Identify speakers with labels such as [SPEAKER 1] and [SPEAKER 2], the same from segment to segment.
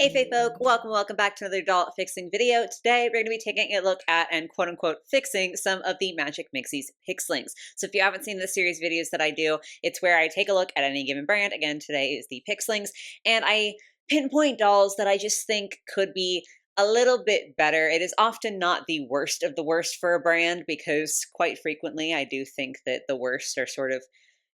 [SPEAKER 1] Hey Fae folk, welcome back to another doll fixing video. Today we're going to be taking a look at and quote-unquote fixing some of the Magic Mixies Pixlings. So if you haven't seen the series videos that I do, it's where I take a look at any given brand. Again, today is the Pixlings, and I pinpoint dolls that I just think could be a little bit better. It is often not the worst of the worst for a brand because quite frequently I do think that the worst are sort of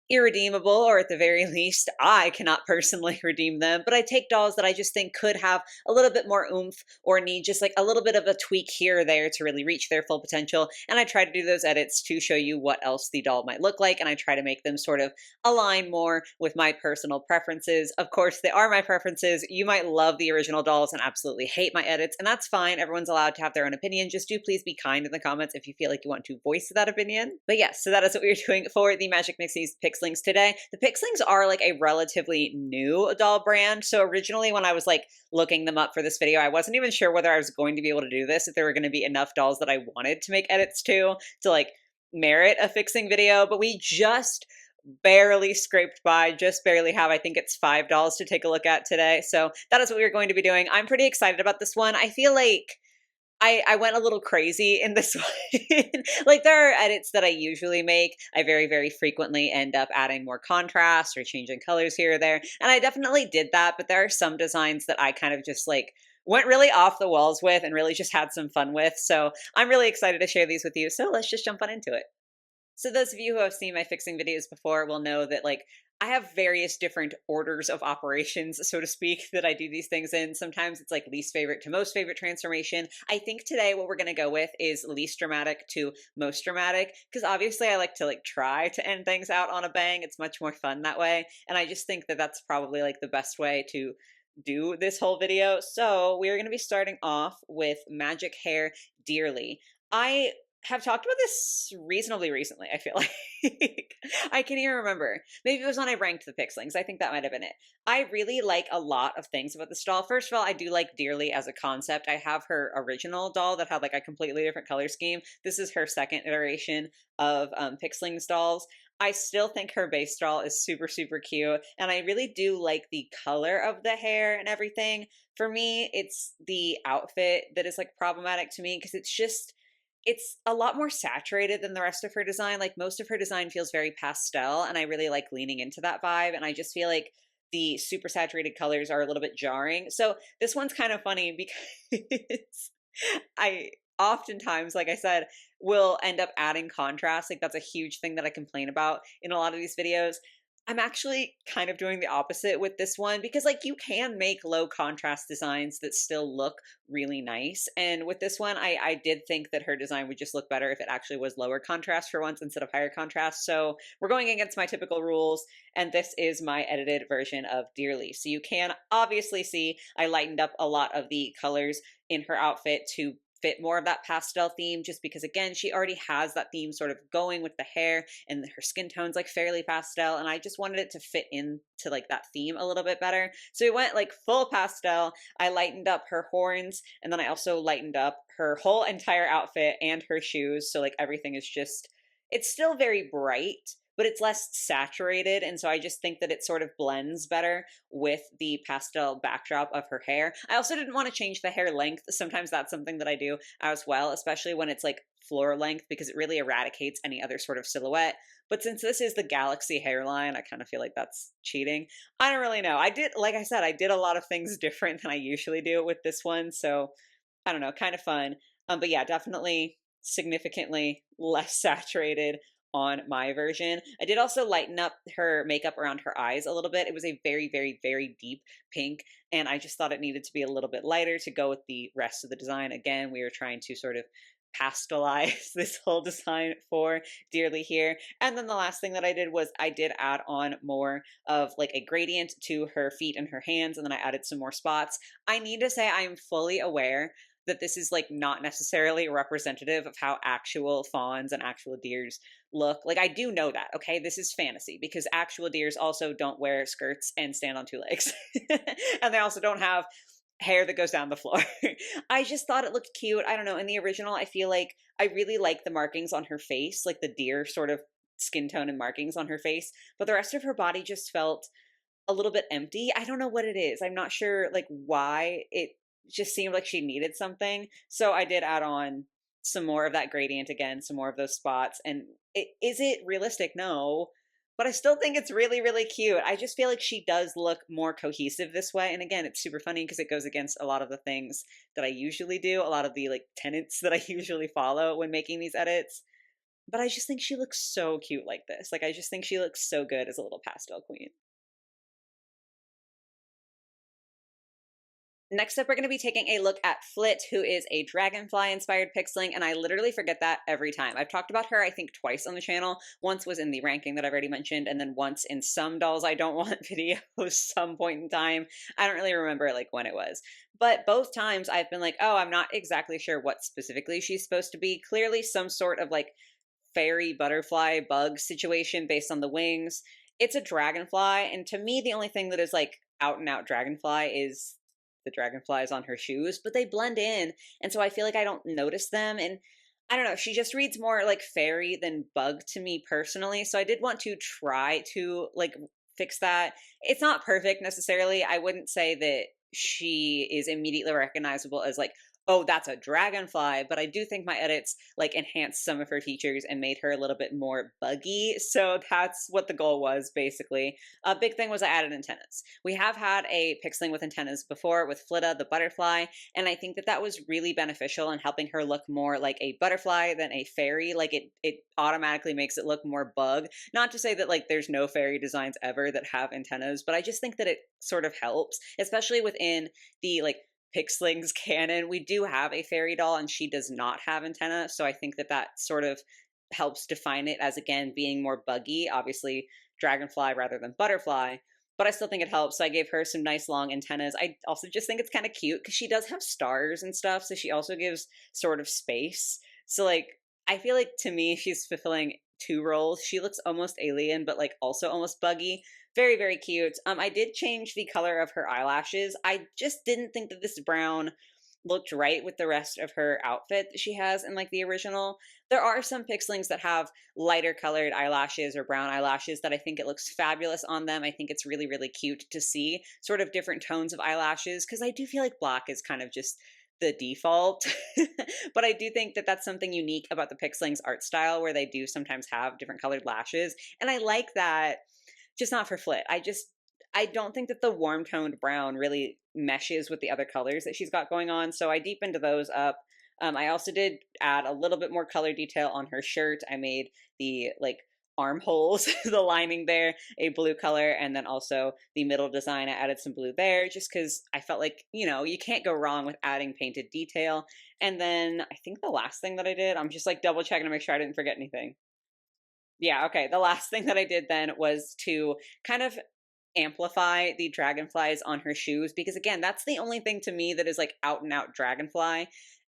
[SPEAKER 1] irredeemable, or at the very least, I cannot personally redeem them. But I take dolls that I just think could have a little bit more oomph or need just like a little bit of a tweak here or there to really reach their full potential. And I try to do those edits to show you what else the doll might look like. And I try to make them sort of align more with my personal preferences. Of course, they are my preferences. You might love the original dolls and absolutely hate my edits, and that's fine. Everyone's allowed to have their own opinion. Just do please be kind in the comments if you feel like you want to voice that opinion. But yes, so that is what we're doing for the Magic Mixies Pixlings today. The Pixlings are like a relatively new doll brand. So originally when I was like looking them up for this video, I wasn't even sure whether I was going to be able to do this, if there were going to be enough dolls that I wanted to make edits to like merit a fixing video. But we just barely scraped by, just barely have, I think it's 5 dolls to take a look at today. So that is what we're going to be doing. I'm pretty excited about this one. I feel like I went a little crazy in this one. Like there are edits that I usually make. I very frequently end up adding more contrast or changing colors here or there. And I definitely did that, but there are some designs that I kind of just like went really off the walls with and really just had some fun with. So I'm really excited to share these with you. So let's just jump on into it. So those of you who have seen my fixing videos before will know that like I have various different orders of operations, so to speak, that I do these things in. Sometimes it's like least favorite to most favorite transformation. I think today what we're going to go with is least dramatic to most dramatic, because obviously I like to like try to end things out on a bang. It's much more fun that way. And I just think that that's probably like the best way to do this whole video. So we're going to be starting off with Magic Hair Dearly. I have talked about this reasonably recently, I feel like. I can't even remember. Maybe it was when I ranked the Pixlings. I think that might have been it. I really like a lot of things about this doll. First of all, I do like Dearly as a concept. I have her original doll that had like a completely different color scheme. This is her second iteration of Pixlings dolls. I still think her base doll is super cute, and I really do like the color of the hair and everything. For me, it's the outfit that is like problematic to me, because it's a lot more saturated than the rest of her design. Like most of her design feels very pastel, and I really like leaning into that vibe. And I just feel like the super saturated colors are a little bit jarring. So this one's kind of funny because I oftentimes, like I said, will end up adding contrast. Like that's a huge thing that I complain about in a lot of these videos. I'm actually kind of doing the opposite with this one, because like you can make low contrast designs that still look really nice. And with this one, I did think that her design would just look better if it actually was lower contrast for once instead of higher contrast. So we're going against my typical rules, and this is my edited version of Dearly. So you can obviously see I lightened up a lot of the colors in her outfit to fit more of that pastel theme, just because again she already has that theme sort of going with the hair, and her skin tone's like fairly pastel, and I just wanted it to fit into like that theme a little bit better. So we went like full pastel. I lightened up her horns, and then I also lightened up her whole entire outfit and her shoes, so like everything is just, it's still very bright, but it's less saturated. And so I just think that it sort of blends better with the pastel backdrop of her hair. I also didn't want to change the hair length. Sometimes that's something that I do as well, especially when it's like floor length, because it really eradicates any other sort of silhouette. But since this is the Galaxy hairline, I kind of feel like that's cheating. I don't really know. I did, like I said, I did a lot of things different than I usually do with this one. So I don't know, kind of fun. But yeah, definitely significantly less saturated on my version. I did also lighten up her makeup around her eyes a little bit. It was a very deep pink, and I just thought it needed to be a little bit lighter to go with the rest of the design. Again, we were trying to sort of pastelize this whole design for Dearly here. And then the last thing that I did was I did add on more of like a gradient to her feet and her hands, and then I added some more spots. I need to say I am fully aware that this is like not necessarily representative of how actual fawns and actual deers look. Like I do know that, okay? This is fantasy, because actual deers also don't wear skirts and stand on 2 legs. And they also don't have hair that goes down the floor. I just thought it looked cute. I don't know. In the original, I feel like I really like the markings on her face, like the deer sort of skin tone and markings on her face, but the rest of her body just felt a little bit empty. I don't know what it is. I'm not sure like why it just seemed like she needed something. So I did add on some more of that gradient again, some more of those spots. And is it realistic? No. But I still think it's really, really cute. I just feel like she does look more cohesive this way. And again, it's super funny because it goes against a lot of the things that I usually do, a lot of the like tenets that I usually follow when making these edits. But I just think she looks so cute like this. Like, I just think she looks so good as a little pastel queen. Next up, we're going to be taking a look at Flit, who is a dragonfly-inspired pixeling, and I literally forget that every time. I've talked about her, I think, twice on the channel. Once was in the ranking that I've already mentioned, and then once in some Dolls I Don't Want videos some point in time. I don't really remember, like, when it was. But both times I've been like, oh, I'm not exactly sure what specifically she's supposed to be. Clearly some sort of, like, fairy butterfly bug situation based on the wings. It's a dragonfly, and to me, the only thing that is, like, out and out dragonfly is the dragonflies on her shoes, but they blend in. And so I feel like I don't notice them. And I don't know, she just reads more like fairy than bug to me personally. So I did want to try to like fix that. It's not perfect necessarily. I wouldn't say that she is immediately recognizable as like, oh, that's a dragonfly, but I do think my edits like enhanced some of her features and made her a little bit more buggy. So that's what the goal was basically. A big thing was I added antennas. We have had a pixeling with antennas before with Flitta, the butterfly, and I think that that was really beneficial in helping her look more like a butterfly than a fairy. Like it automatically makes it look more bug. Not to say that like there's no fairy designs ever that have antennas, but I just think that it sort of helps, especially within the like Pixlings canon. We do have a fairy doll and she does not have antenna, so I think that that sort of helps define it as, again, being more buggy, obviously dragonfly rather than butterfly, but I still think it helps. So I gave her some nice long antennas. I also just think it's kind of cute because she does have stars and stuff, so she also gives sort of space. So like I feel like to me she's fulfilling two roles. She looks almost alien but like also almost buggy. Very, very cute. I did change the color of her eyelashes. I just didn't think that this brown looked right with the rest of her outfit that she has in like the original. There are some pixelings that have lighter colored eyelashes or brown eyelashes that I think it looks fabulous on them. I think it's really, really cute to see sort of different tones of eyelashes because I do feel like black is kind of just the default. But I do think that that's something unique about the Pixlings art style where they do sometimes have different colored lashes. And I like that, just not for Flit. I don't think that the warm toned brown really meshes with the other colors that she's got going on. So I deepened those up. I also did add a little bit more color detail on her shirt. I made the like armholes, the lining there, a blue color, and then also the middle design, I added some blue there just because I felt like, you know, you can't go wrong with adding painted detail. And then I think the last thing that I did, I'm just like double checking to make sure I didn't forget anything. Yeah, okay. The last thing that I did then was to kind of amplify the dragonflies on her shoes because again, that's the only thing to me that is like out and out dragonfly.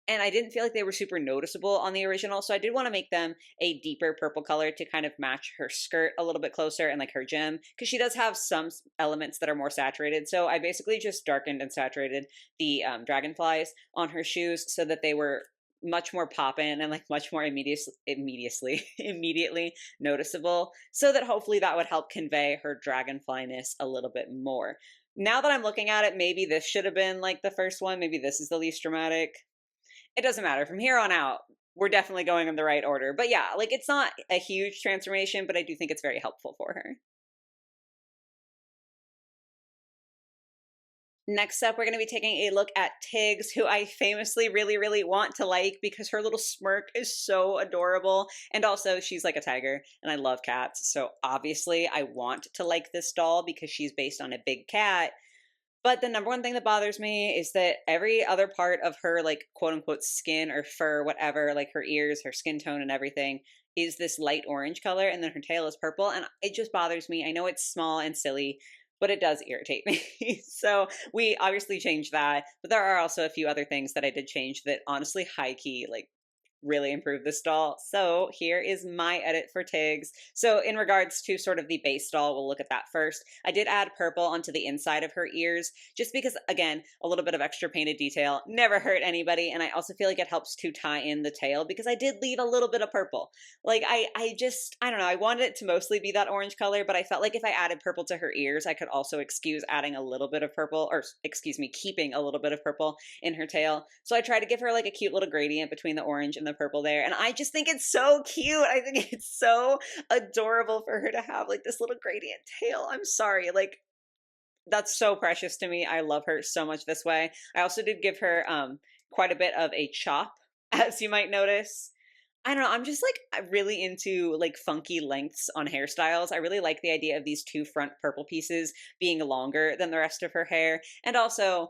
[SPEAKER 1] And I didn't feel like they were super noticeable on the original, so I did want to make them a deeper purple color to kind of match her skirt a little bit closer and like her gem, because she does have some elements that are more saturated. So I basically just darkened and saturated the dragonflies on her shoes so that they were much more poppin' and like much more immediately noticeable, so that hopefully that would help convey her dragonflyness a little bit more. Now that I'm looking at it, maybe this should have been like the first one. Maybe this is the least dramatic. It doesn't matter. From here on out, we're definitely going in the right order. But yeah, like it's not a huge transformation, but I do think it's very helpful for her. Next up, we're going to be taking a look at Tiggs, who I famously really, really want to like because her little smirk is so adorable. And also, she's like a tiger, and I love cats. So obviously, I want to like this doll because she's based on a big cat. But the number one thing that bothers me is that every other part of her, like, quote unquote, skin or fur, whatever, like her ears, her skin tone, and everything, is this light orange color, and then her tail is purple. And it just bothers me. I know it's small and silly, but it does irritate me. So we obviously changed that. But there are also a few other things that I did change that honestly, high key, like, really improve this doll. So here is my edit for Tiggs. So in regards to sort of the base doll, we'll look at that first. I did add purple onto the inside of her ears, just because, again, a little bit of extra painted detail never hurt anybody. And I also feel like it helps to tie in the tail because I did leave a little bit of purple. Like I don't know, I wanted it to mostly be that orange color, but I felt like if I added purple to her ears, I could also excuse adding a little bit of purple, or excuse me, keeping a little bit of purple in her tail. So I tried to give her like a cute little gradient between the orange and the purple there. And I just think it's so cute. I think it's so adorable for her to have like this little gradient tail. I'm sorry. Like, that's so precious to me. I love her so much this way. I also did give her quite a bit of a chop, as you might notice. I don't know, I'm just like really into like funky lengths on hairstyles. I really like the idea of these two front purple pieces being longer than the rest of her hair. And also,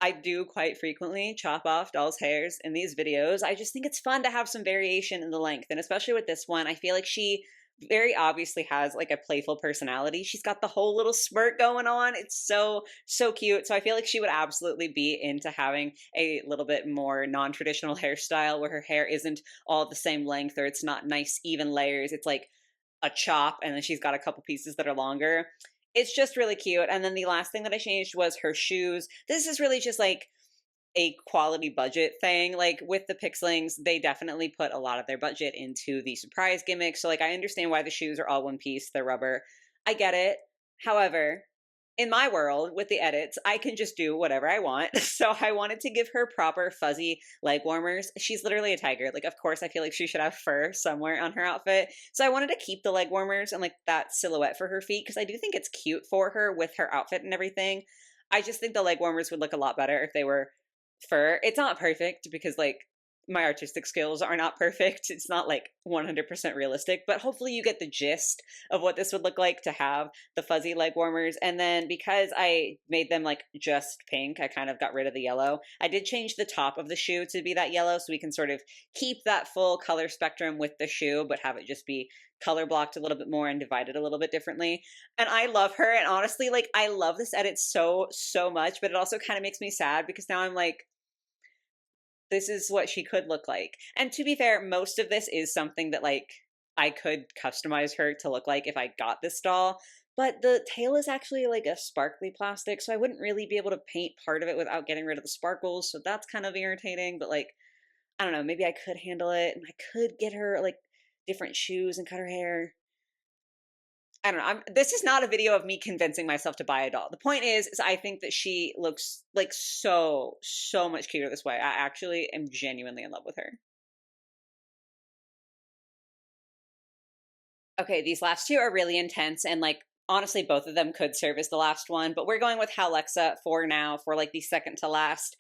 [SPEAKER 1] I do quite frequently chop off dolls' hairs in these videos. I just think it's fun to have some variation in the length. And especially with this one, I feel like she very obviously has like a playful personality. She's got the whole little smirk going on. It's so, so cute. So I feel like she would absolutely be into having a little bit more non-traditional hairstyle where her hair isn't all the same length, or it's not nice, even layers. It's like a chop and then she's got a couple pieces that are longer. It's just really cute. And then the last thing that I changed was her shoes. This is really just like a quality budget thing. Like with the Pixlings, they definitely put a lot of their budget into the surprise gimmick. So like I understand why the shoes are all one piece, they're rubber. I get it. However, in my world with the edits, I can just do whatever I want. So I wanted to give her proper fuzzy leg warmers. She's literally a tiger. Like, of course, I feel like she should have fur somewhere on her outfit. So I wanted to keep the leg warmers and like that silhouette for her feet because I do think it's cute for her with her outfit and everything. I just think the leg warmers would look a lot better if they were fur. It's not perfect because like my artistic skills are not perfect. It's not like 100% realistic, but hopefully you get the gist of what this would look like to have the fuzzy leg warmers. And then because I made them like just pink, I kind of got rid of the yellow. I did change the top of the shoe to be that yellow so we can sort of keep that full color spectrum with the shoe, but have it just be color blocked a little bit more and divided a little bit differently. And I love her. And honestly, like I love this edit so, so much, but it also kind of makes me sad because now I'm like, this is what she could look like. And to be fair, most of this is something that like I could customize her to look like if I got this doll. But the tail is actually like a sparkly plastic, so I wouldn't really be able to paint part of it without getting rid of the sparkles. So that's kind of irritating, but like, I don't know, maybe I could handle it and I could get her like different shoes and cut her hair. I don't know. This is not a video of me convincing myself to buy a doll. The point is I think that she looks like so, so much cuter this way. I actually am genuinely in love with her. Okay, these last two are really intense and like honestly both of them could serve as the last one, but we're going with Halexa for now for like the second to last.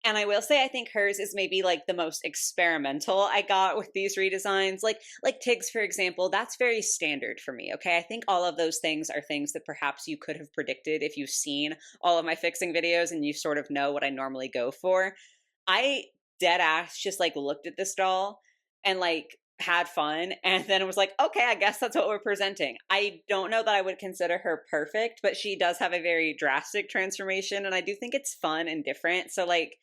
[SPEAKER 1] And I will say I think hers is maybe like the most experimental I got with these redesigns. Like Tiggs, for example, that's very standard for me, okay? I think all of those things are things that perhaps you could have predicted if you've seen all of my fixing videos and you sort of know what I normally go for. I dead ass just like looked at this doll and like had fun and then it was like, okay, I guess that's what we're presenting. I don't know that I would consider her perfect, but she does have a very drastic transformation and I do think it's fun and different. So like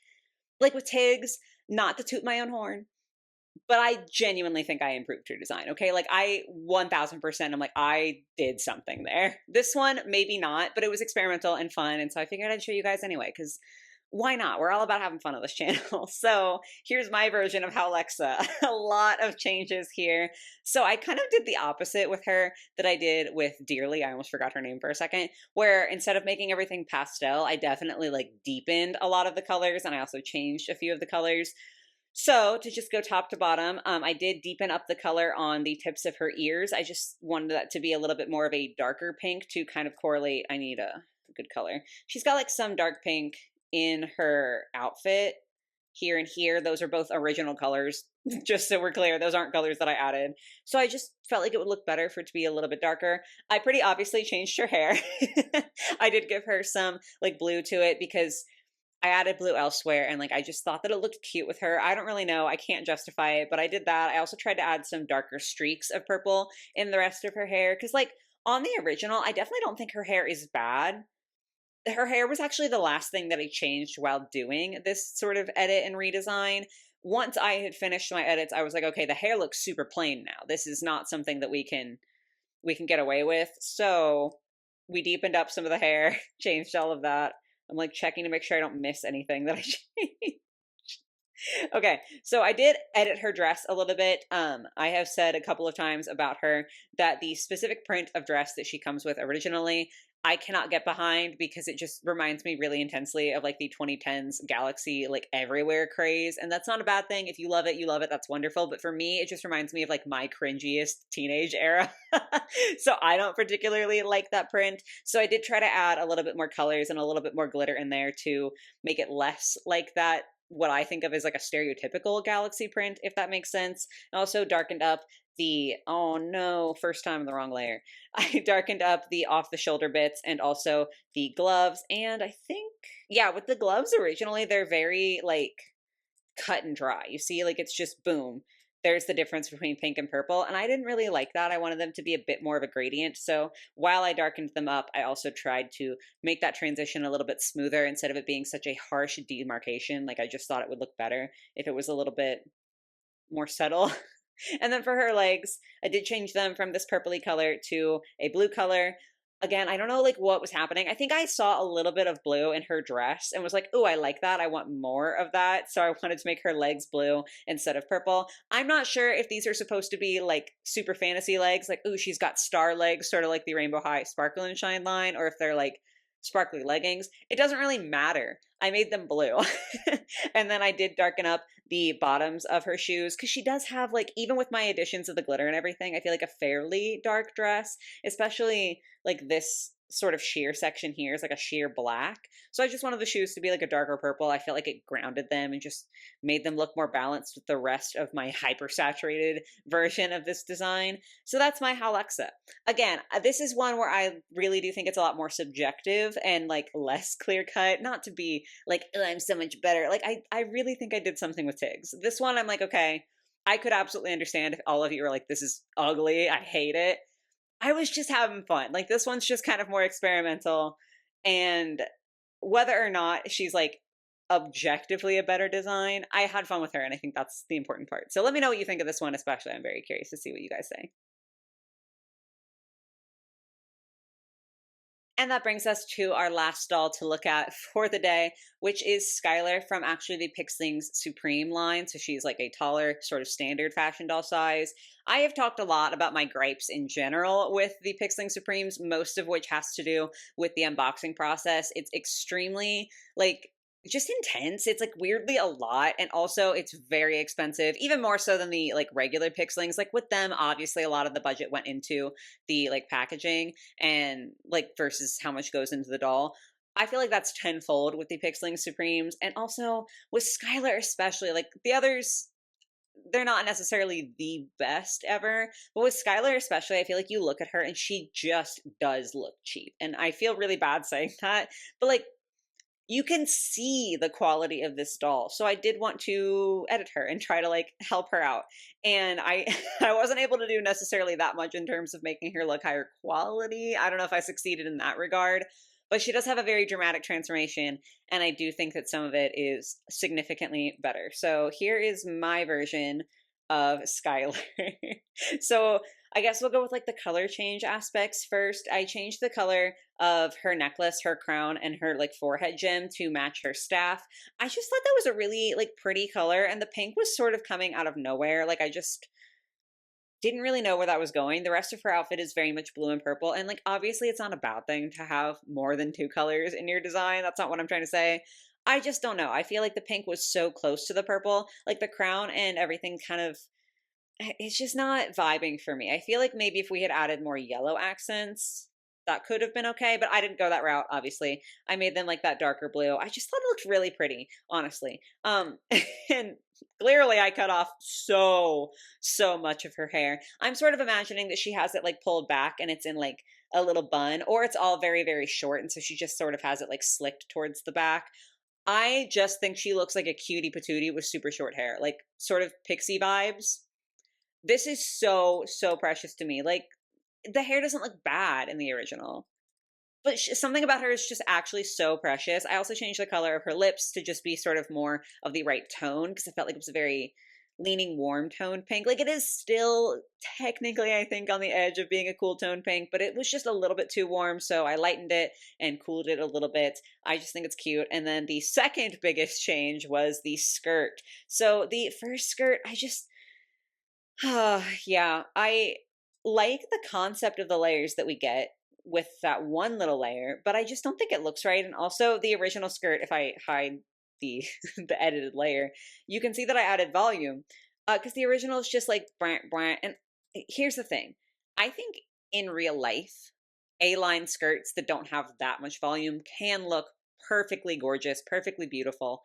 [SPEAKER 1] with Tiggs, not to toot my own horn, but I genuinely think I improved her design, okay? Like I 1000%, I'm like, I did something there. This one, maybe not, but it was experimental and fun. And so I figured I'd show you guys anyway, because why not? We're all about having fun on this channel. So here's my version of Halexa. A lot of changes here. So I kind of did the opposite with her that I did with Dearly. I almost forgot her name for a second, where instead of making everything pastel, I definitely like deepened a lot of the colors and I also changed a few of the colors. So to just go top to bottom, I did deepen up the color on the tips of her ears. I just wanted that to be a little bit more of a darker pink to kind of correlate. I need a good color. She's got like some dark pink in her outfit here and here. Those are both original colors, just so we're clear. Those aren't colors that I added. So I just felt like it would look better for it to be a little bit darker. I pretty obviously changed her hair. I did give her some like blue to it because I added blue elsewhere and like I just thought that it looked cute with her. I don't really know. I can't justify it, but I did that. I also tried to add some darker streaks of purple in the rest of her hair because like on the original, I definitely don't think her hair is bad. Her hair was actually the last thing that I changed while doing this sort of edit and redesign. once I had finished my edits, I was like, okay, the hair looks super plain now. This is not something that we can get away with. So we deepened up some of the hair, changed all of that. I'm like checking to make sure I don't miss anything that I changed. Okay, so I did edit her dress a little bit. I have said a couple of times about her that the specific print of dress that she comes with originally, I cannot get behind because it just reminds me really intensely of like the 2010s Galaxy like everywhere craze. And that's not a bad thing. If you love it, you love it. That's wonderful. But for me, it just reminds me of like my cringiest teenage era. So I don't particularly like that print. So I did try to add a little bit more colors and a little bit more glitter in there to make it less like that, what I think of as like a stereotypical Galaxy print, if that makes sense. I also darkened up the, oh no, first time in the wrong layer. I darkened up the off the shoulder bits and also the gloves. And I think, yeah, with the gloves originally, they're very like cut and dry. You see, like it's just boom. There's the difference between pink and purple. And I didn't really like that. I wanted them to be a bit more of a gradient. So while I darkened them up, I also tried to make that transition a little bit smoother instead of it being such a harsh demarcation. Like I just thought it would look better if it was a little bit more subtle. And then for her legs, I did change them from this purpley color to a blue color. Again, I don't know like what was happening. I think I saw a little bit of blue in her dress and was like, oh, I like that. I want more of that. So I wanted to make her legs blue instead of purple. I'm not sure if these are supposed to be like super fantasy legs, like, oh, she's got star legs, sort of like the Rainbow High Sparkle and Shine line, or if they're like sparkly leggings. It doesn't really matter. I made them blue. And then I did darken up the bottoms of her shoes because she does have like, even with my additions of the glitter and everything, I feel like a fairly dark dress, especially like this sort of sheer section here is like a sheer black. So I just wanted the shoes to be like a darker purple. I felt like it grounded them and just made them look more balanced with the rest of my hyper saturated version of this design. So that's my Halexa. Again, this is one where I really do think it's a lot more subjective and like less clear cut. Not to be like, oh, I'm so much better. Like I really think I did something with Tiggs. This one I'm like, okay, I could absolutely understand if all of you were like, this is ugly, I hate it. I was just having fun. Like this one's just kind of more experimental, and whether or not she's like objectively a better design, I had fun with her, and I think that's the important part. So let me know what you think of this one, especially. I'm very curious to see what you guys say. And that brings us to our last doll to look at for the day, which is Skylar from actually the Pixlings Supreme line. So she's like a taller, sort of standard fashion doll size. I have talked a lot about my gripes in general with the Pixling Supremes, most of which has to do with the unboxing process. It's extremely like just intense. It's like weirdly a lot, and also it's very expensive, even more so than the like regular Pixlings. Like with them, obviously a lot of the budget went into the like packaging and like versus how much goes into the doll. I feel like that's tenfold with the Pixling Supremes, and also with Skylar especially. Like the others, they're not necessarily the best ever, but with Skylar especially, I feel like you look at her and she just does look cheap, and I feel really bad saying that, but like you can see the quality of this doll. So I did want to edit her and try to like help her out. And I I wasn't able to do necessarily that much in terms of making her look higher quality. I don't know if I succeeded in that regard, but she does have a very dramatic transformation, and I do think that some of it is significantly better. So here is my version of Skylar. So I guess we'll go with like the color change aspects first. I changed the color of her necklace, her crown, and her like forehead gem to match her staff. I just thought that was a really like pretty color, and the pink was sort of coming out of nowhere. Like I just didn't really know where that was going. The rest of her outfit is very much blue and purple, and like obviously it's not a bad thing to have more than two colors in your design. That's not what I'm trying to say. I just don't know. I feel like the pink was so close to the purple. Like the crown and everything kind of, it's just not vibing for me. I feel like maybe if we had added more yellow accents, that could have been okay, but I didn't go that route, obviously. I made them like that darker blue. I just thought it looked really pretty, honestly. And clearly I cut off so much of her hair. I'm sort of imagining that she has it like pulled back and it's in like a little bun, or it's all very short, and so she just sort of has it like slicked towards the back. I just think she looks like a cutie patootie with super short hair, like sort of pixie vibes. This is so precious to me. Like the hair doesn't look bad in the original. But something about her is just actually so precious. I also changed the color of her lips to just be sort of more of the right tone because I felt like it was a very leaning warm toned pink. Like it is still technically, I think, on the edge of being a cool tone pink, but it was just a little bit too warm. So I lightened it and cooled it a little bit. I just think it's cute. And then the second biggest change was the skirt. So the first skirt, I just, yeah, I like the concept of the layers that we get with that one little layer, but I just don't think it looks right. And also the original skirt, if I hide the the edited layer, you can see that I added volume. Because the original is just like brant brant. And here's the thing. I think in real life, A-line skirts that don't have that much volume can look perfectly gorgeous, perfectly beautiful.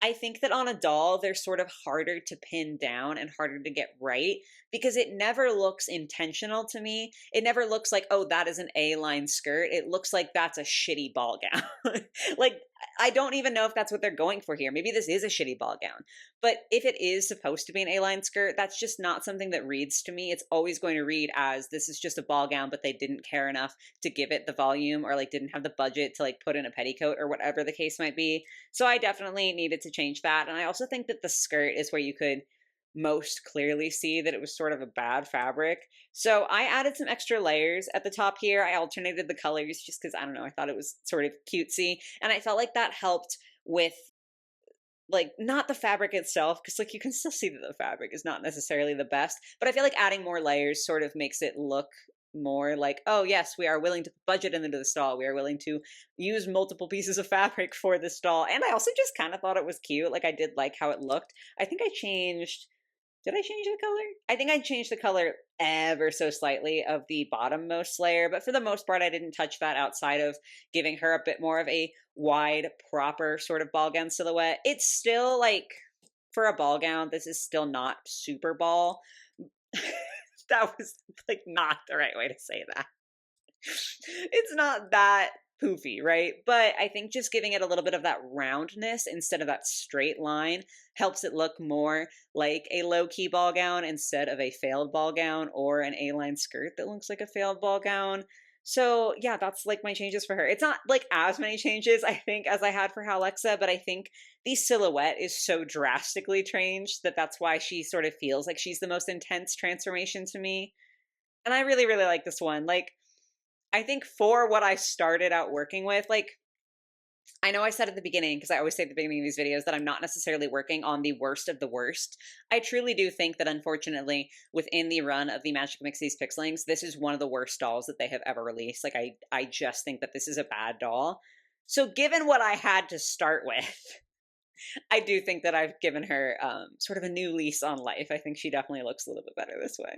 [SPEAKER 1] I think that on a doll, they're sort of harder to pin down and harder to get right because it never looks intentional to me. It never looks like, oh, that is an A-line skirt. It looks like that's a shitty ball gown. Like, I don't even know if that's what they're going for here. Maybe this is a shitty ball gown. But if it is supposed to be an A-line skirt, that's just not something that reads to me. It's always going to read as this is just a ball gown, but they didn't care enough to give it the volume or like didn't have the budget to like put in a petticoat or whatever the case might be. So I definitely needed to change that. And I also think that the skirt is where you could most clearly see that it was sort of a bad fabric. So I added some extra layers at the top here. I alternated the colors just because, I don't know, I thought it was sort of cutesy. And I felt like that helped with like not the fabric itself, because like you can still see that the fabric is not necessarily the best, but I feel like adding more layers sort of makes it look more like, oh yes, we are willing to budget into the stall, we are willing to use multiple pieces of fabric for the stall. And I also just kind of thought it was cute. Like I did like how it looked. I think I changed, did I change the color? I think I changed the color ever so slightly of the bottommost layer, but for the most part, I didn't touch that outside of giving her a bit more of a wide, proper sort of ball gown silhouette. It's still like, for a ball gown, this is still not super ball. That was like not the right way to say that. It's not that poofy, right? But I think just giving it a little bit of that roundness instead of that straight line helps it look more like a low-key ball gown instead of a failed ball gown or an A-line skirt that looks like a failed ball gown. So yeah, that's like my changes for her. It's not like as many changes, I think, as I had for Alexa, but I think the silhouette is so drastically changed that that's why she sort of feels like she's the most intense transformation to me. And I really, really like this one. Like, I think for what I started out working with, like, I know I said at the beginning, because I always say at the beginning of these videos, that I'm not necessarily working on the worst of the worst. I truly do think that, unfortunately, within the run of the Magic Mixies Pixlings, this is one of the worst dolls that they have ever released. Like, I just think that this is a bad doll. So given what I had to start with, I do think that I've given her sort of a new lease on life. I think she definitely looks a little bit better this way.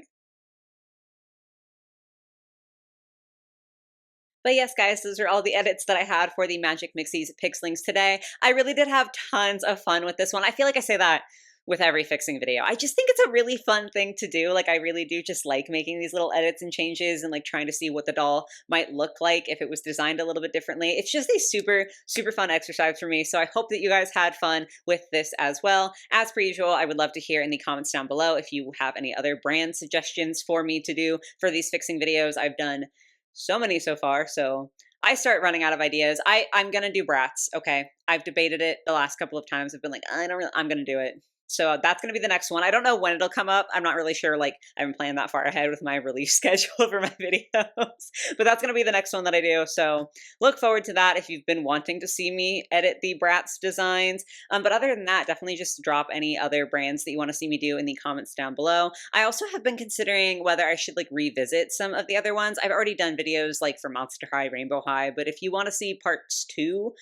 [SPEAKER 1] But yes, guys, those are all the edits that I had for the Magic Mixies Pixlings today. I really did have tons of fun with this one. I feel like I say that with every fixing video. I just think it's a really fun thing to do. Like I really do just like making these little edits and changes and like trying to see what the doll might look like if it was designed a little bit differently. It's just a super, super fun exercise for me. So I hope that you guys had fun with this as well. As per usual, I would love to hear in the comments down below if you have any other brand suggestions for me to do for these fixing videos. I've done so many so far, so I start running out of ideas. I'm gonna do Bratz. Okay, I've debated it the last couple of times. I've been like, I don't really, I'm gonna do it. So that's going to be the next one. I don't know when it'll come up. I'm not really sure. Like I haven't planned that far ahead with my release schedule for my videos, but that's going to be the next one that I do. So look forward to that if you've been wanting to see me edit the Bratz designs. But other than that, definitely just drop any other brands that you want to see me do in the comments down below. I also have been considering whether I should like revisit some of the other ones. I've already done videos like for Monster High, Rainbow High, but if you want to see parts two,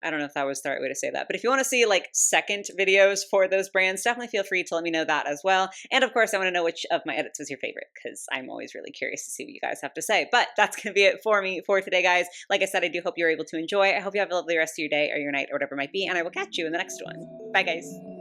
[SPEAKER 1] I don't know if that was the right way to say that, but if you want to see like second videos for those brands, definitely feel free to let me know that as well. And of course, I want to know which of my edits was your favorite because I'm always really curious to see what you guys have to say. But that's going to be it for me for today, guys. Like I said, I do hope you're able to enjoy. I hope you have a lovely rest of your day or your night or whatever it might be, and I will catch you in the next one. Bye, guys.